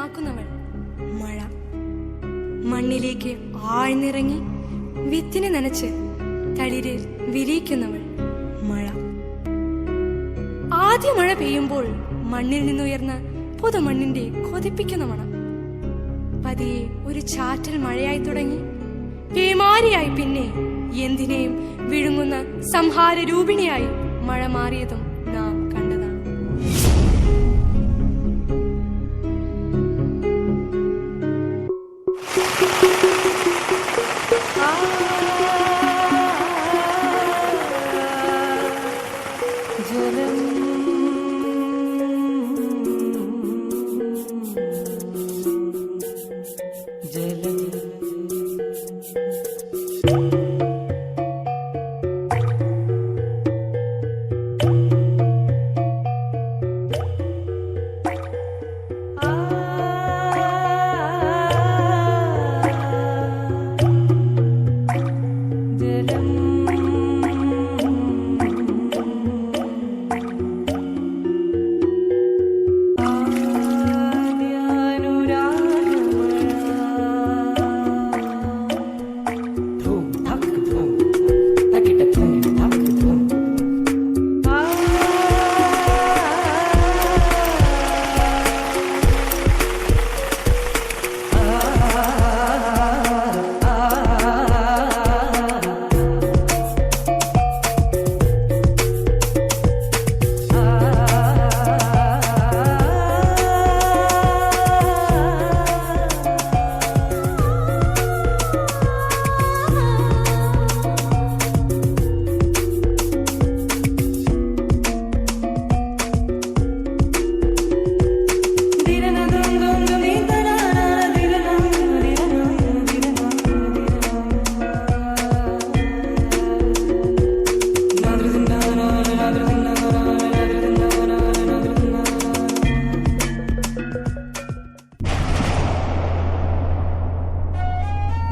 ശുദ്ധമാക്കുന്നവൾ മഴ. മണ്ണിലേക്ക് ആഴ്ന്നിറങ്ങി വിത്തിനെ നനച്ച് തളിര് വിരിയിക്കുന്നവൾ മഴ. ആദ്യ മഴ പെയ്യുമ്പോൾ മണ്ണിൽ നിന്നുയർന്ന പുതുമണ്ണിന്റെ കൊതിപ്പിക്കുന്ന മണം പതിയെ ഒരു ചാറ്റൽ മഴയായി തുടങ്ങി. പേമാരിയായി പിന്നെ എന്തിനേയും വിഴുങ്ങുന്ന സംഹാര രൂപിണിയായി മഴ മാറിയതും നാം കണ്ടതാണ്.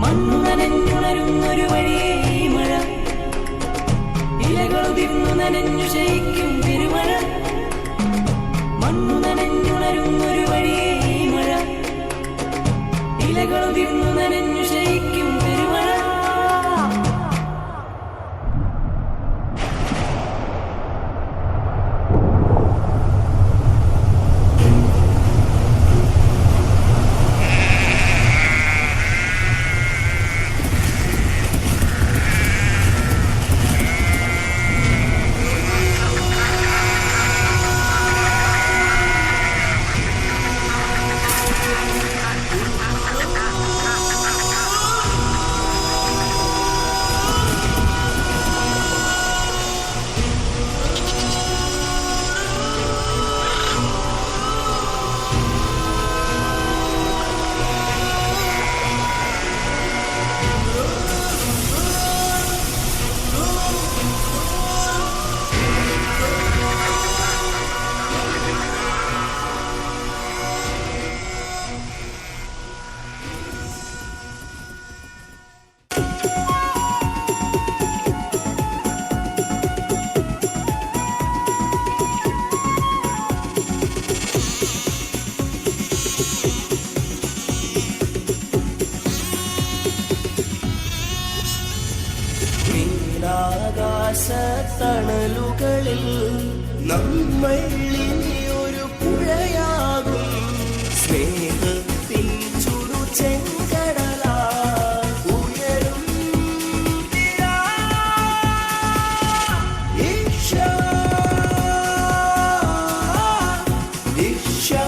മണ്ണു നനഞ്ഞുണരുന്നൊരു വഴിയേ ഈ മഴ, ഇലകളുതിർന്നു നനഞ്ഞു ശയിക്കും പെരുമഴ. മണ്ണു നനഞ്ഞുണരുന്നൊരു വഴിയേ ഈ മഴ, ഇലകളുതിർന്നു നനഞ്ഞു ശയിക്കും പെരുമഴ. ആകാശത്തണലുകളിൽ നമ്മൾ ഇനിയൊരു പുഴയാകും. സ്നേഹത്തിൻ ചുടു ചെങ്കടലാ ഉയരും ഈശാ ഈശാ